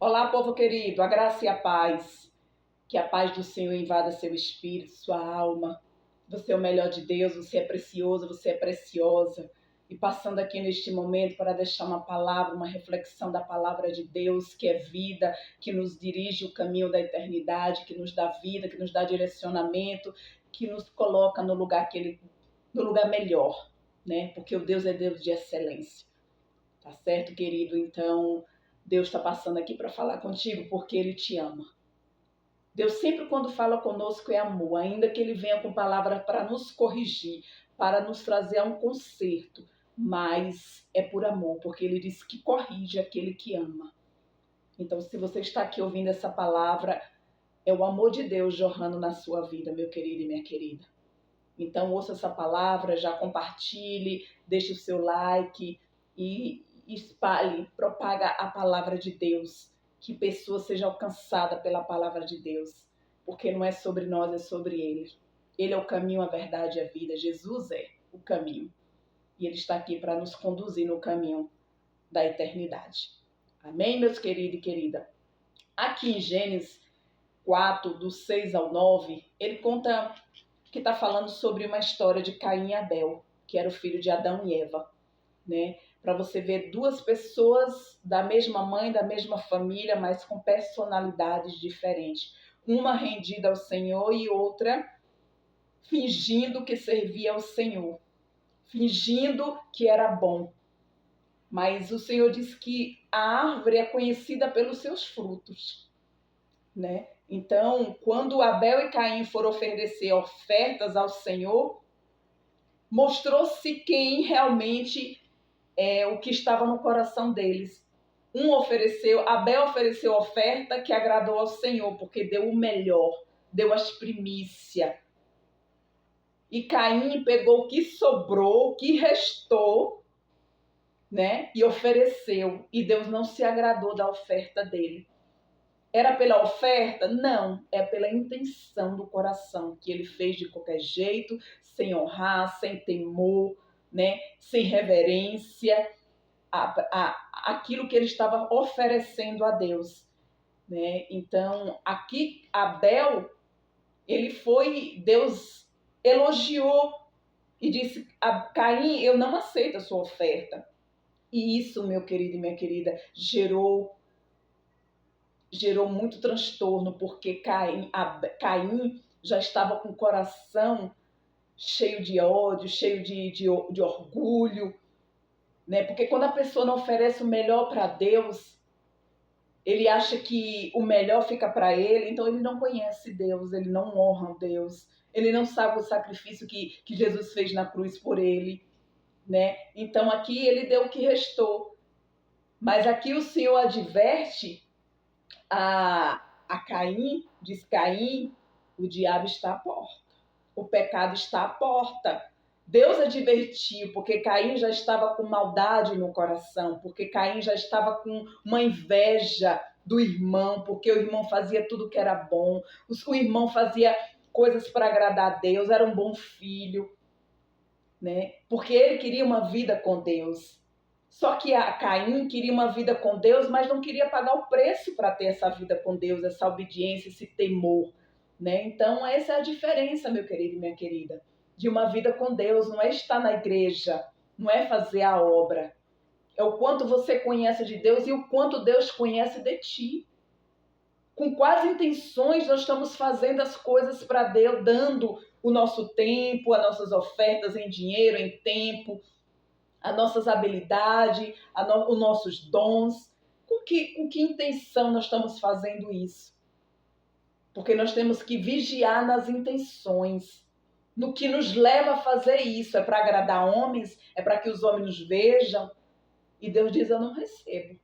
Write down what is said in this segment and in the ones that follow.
Olá, povo querido, a graça e a paz. Que a paz do Senhor invada seu espírito, sua alma. Você é o melhor de Deus, você é precioso, você é preciosa. E passando aqui neste momento para deixar uma palavra, uma reflexão da palavra de Deus, que é vida, que nos dirige o caminho da eternidade, que nos dá vida, que nos dá direcionamento, que nos coloca no lugar melhor, né? Porque o Deus é Deus de excelência. Tá certo, querido? Então, Deus está passando aqui para falar contigo porque Ele te ama. Deus sempre quando fala conosco é amor, ainda que Ele venha com palavras para nos corrigir, para nos trazer a um conserto, mas é por amor, porque Ele diz que corrige aquele que ama. Então, se você está aqui ouvindo essa palavra, é o amor de Deus jorrando na sua vida, meu querido e minha querida. Então, ouça essa palavra, já compartilhe, deixe o seu like e espalhe, propaga a palavra de Deus, que pessoa seja alcançada pela palavra de Deus, porque não é sobre nós, é sobre Ele. Ele é o caminho, a verdade e a vida. Jesus é o caminho. E Ele está aqui para nos conduzir no caminho da eternidade. Amém, meus queridos e querida? Aqui em Gênesis 4, do 6 ao 9, ele conta que está falando sobre uma história de Caim e Abel, que era o filho de Adão e Eva, né? Para você ver duas pessoas da mesma mãe, da mesma família, mas com personalidades diferentes. Uma rendida ao Senhor e outra fingindo que servia ao Senhor, fingindo que era bom. Mas o Senhor diz que a árvore é conhecida pelos seus frutos, né? Então, quando Abel e Caim foram oferecer ofertas ao Senhor, mostrou-se quem realmente é o que estava no coração deles. Abel ofereceu oferta que agradou ao Senhor, porque deu o melhor, deu as primícias. E Caim pegou o que sobrou, o que restou, né? E ofereceu. E Deus não se agradou da oferta dele. Era pela oferta? Não, é pela intenção do coração, que ele fez de qualquer jeito, sem honrar, sem temor, né? Sem reverência, aquilo que ele estava oferecendo a Deus, né? Então, aqui Abel, Deus elogiou e disse: Caim, eu não aceito a sua oferta. E isso, meu querido e minha querida, gerou muito transtorno, porque Caim já estava com o coração cheio de ódio, cheio de orgulho, né? Porque quando a pessoa não oferece o melhor para Deus, ele acha que o melhor fica para ele, então ele não conhece Deus, ele não honra Deus, ele não sabe o sacrifício que Jesus fez na cruz por ele, né? Então aqui ele deu o que restou. Mas aqui o Senhor adverte a Caim, diz Caim, o diabo está à porta, o pecado está à porta. Deus advertiu, porque Caim já estava com maldade no coração, porque Caim já estava com uma inveja do irmão, porque o irmão fazia tudo que era bom, o irmão fazia coisas para agradar a Deus, era um bom filho, né? Porque ele queria uma vida com Deus. Só que a Caim queria uma vida com Deus, mas não queria pagar o preço para ter essa vida com Deus, essa obediência, esse temor, né? Então, essa é a diferença, meu querido e minha querida, de uma vida com Deus. Não é estar na igreja, não é fazer a obra. É o quanto você conhece de Deus e o quanto Deus conhece de ti. Com quais intenções nós estamos fazendo as coisas para Deus, dando o nosso tempo, as nossas ofertas em dinheiro, em tempo, as nossas habilidades, os nossos dons. Com que intenção nós estamos fazendo isso? Porque nós temos que vigiar nas intenções, no que nos leva a fazer isso. É para agradar homens? É para que os homens nos vejam? E Deus diz: eu não recebo.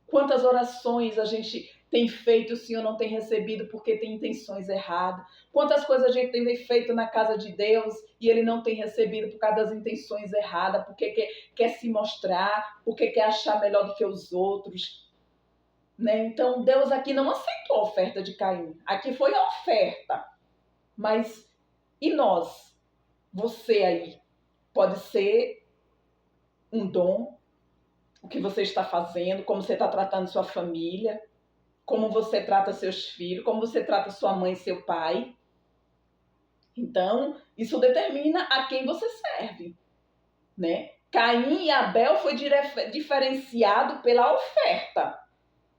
Quantas orações a gente tem feito e o Senhor não tem recebido porque tem intenções erradas? Quantas coisas a gente tem feito na casa de Deus e Ele não tem recebido por causa das intenções erradas, porque quer se mostrar, porque quer achar melhor do que os outros, né? Então Deus aqui não aceitou a oferta de Caim. Aqui foi a oferta. Mas e nós? Você aí? Pode ser um dom, o que você está fazendo, como você está tratando sua família, como você trata seus filhos, como você trata sua mãe e seu pai. Então, isso determina a quem você serve, né? Caim e Abel foi diferenciado pela oferta,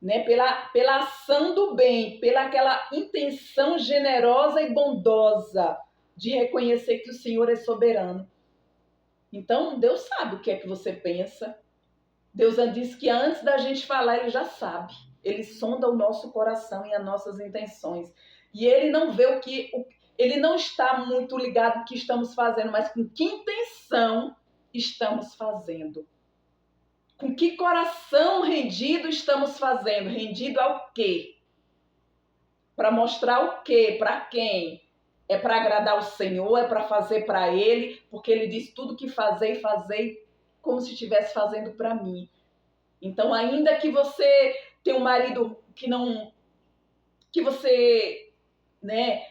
né? Pela ação do bem, pela aquela intenção generosa e bondosa de reconhecer que o Senhor é soberano. Então, Deus sabe o que é que você pensa. Deus disse que antes da gente falar, Ele já sabe. Ele sonda o nosso coração e as nossas intenções. E Ele não vê Ele não está muito ligado no que estamos fazendo, mas com que intenção estamos fazendo. Com que coração rendido estamos fazendo? Rendido ao quê? Para mostrar o quê? Para quem? É para agradar o Senhor? É para fazer para Ele? Porque Ele diz tudo que fazei como se estivesse fazendo para mim. Então, ainda que você tenha um marido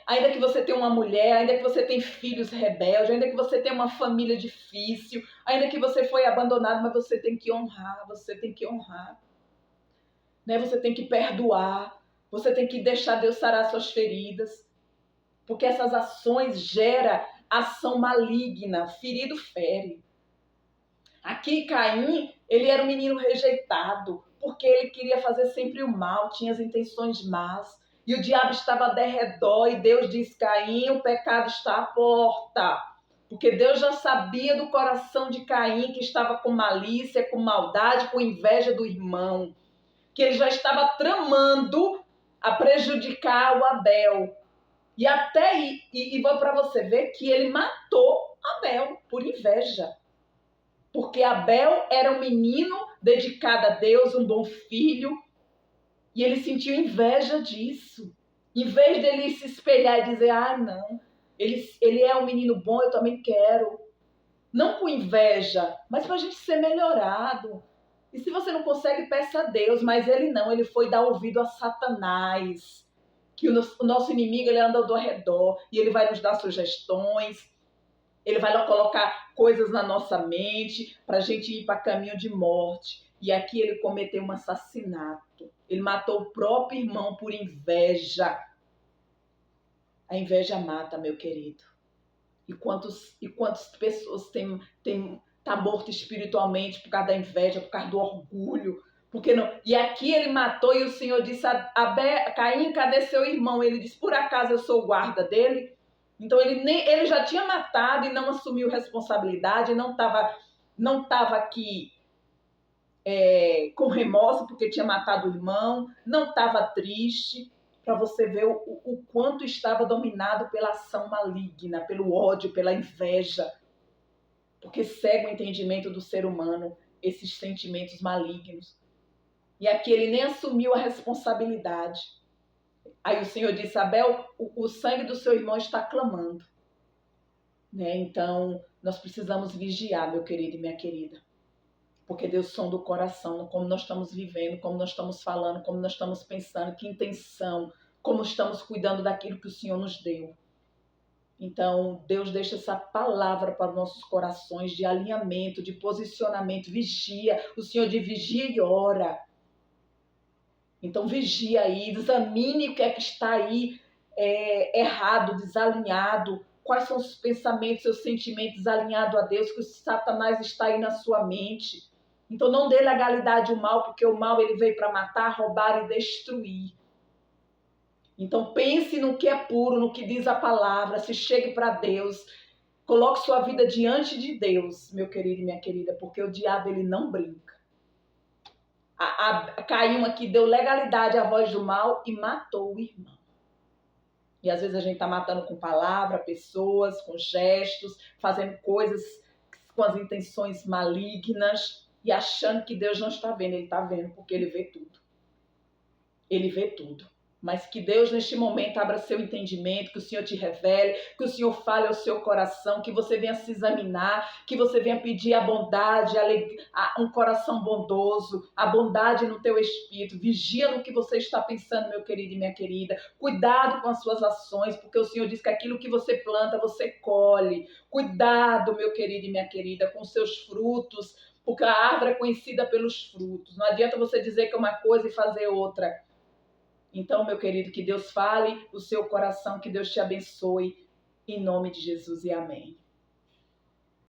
ainda que você tenha uma mulher, ainda que você tenha filhos rebeldes, ainda que você tenha uma família difícil, ainda que você foi abandonado, mas você tem que honrar, né? Você tem que perdoar, você tem que deixar Deus sarar suas feridas, porque essas ações geram ação maligna, ferido fere. Aqui Caim, ele era um menino rejeitado, porque ele queria fazer sempre o mal, tinha as intenções más. E o diabo estava ao derredor e Deus disse, Caim, o pecado está à porta. Porque Deus já sabia do coração de Caim, que estava com malícia, com maldade, com inveja do irmão. Que ele já estava tramando a prejudicar o Abel. E até vou para você ver que ele matou Abel por inveja. Porque Abel era um menino dedicado a Deus, um bom filho, e ele sentiu inveja disso. Em vez dele se espelhar e dizer, não, ele é um menino bom, eu também quero. Não com inveja, mas para a gente ser melhorado. E se você não consegue, peça a Deus, mas ele não, ele foi dar ouvido a Satanás. Que o nosso inimigo, ele anda ao redor e ele vai nos dar sugestões. Ele vai lá colocar coisas na nossa mente para a gente ir para caminho de morte. E aqui ele cometeu um assassinato. Ele matou o próprio irmão por inveja. A inveja mata, meu querido. E quantas pessoas tá morto espiritualmente por causa da inveja, por causa do orgulho. Porque não... E aqui ele matou e o Senhor disse, Caim, cadê seu irmão? Ele disse, por acaso eu sou o guarda dele? Então ele já tinha matado e não assumiu responsabilidade, não estava aqui com remorso porque tinha matado o irmão, não estava triste, para você ver o quanto estava dominado pela ação maligna, pelo ódio, pela inveja, porque cega o entendimento do ser humano, esses sentimentos malignos. E aqui ele nem assumiu a responsabilidade. Aí o Senhor disse, Abel, o sangue do seu irmão está clamando. Né? Então, nós precisamos vigiar, meu querido e minha querida. Porque Deus sonda o coração, como nós estamos vivendo, como nós estamos falando, como nós estamos pensando, que intenção, como estamos cuidando daquilo que o Senhor nos deu. Então, Deus deixa essa palavra para os nossos corações de alinhamento, de posicionamento, vigia. O Senhor diz vigia e ora. Então, vigia aí, examine o que é que está aí errado, desalinhado. Quais são os pensamentos, seus sentimentos alinhados a Deus, que o Satanás está aí na sua mente. Então não dê legalidade ao mal, porque o mal ele veio para matar, roubar e destruir. Então pense no que é puro, no que diz a palavra, se chegue para Deus. Coloque sua vida diante de Deus, meu querido e minha querida, porque o diabo ele não brinca. Caim aqui deu legalidade à voz do mal e matou o irmão. E às vezes a gente está matando com palavra, pessoas, com gestos, fazendo coisas com as intenções malignas e achando que Deus não está vendo. Ele está vendo porque ele vê tudo. Ele vê tudo. Mas que Deus neste momento abra seu entendimento, que o Senhor te revele, que o Senhor fale ao seu coração, que você venha se examinar, que você venha pedir a bondade, um coração bondoso, a bondade no teu espírito. Vigia no que você está pensando, meu querido e minha querida. Cuidado com as suas ações, porque o Senhor diz que aquilo que você planta, você colhe. Cuidado, meu querido e minha querida, com os seus frutos, porque a árvore é conhecida pelos frutos. Não adianta você dizer que é uma coisa e fazer outra. Então, meu querido, que Deus fale o seu coração, que Deus te abençoe, em nome de Jesus e amém.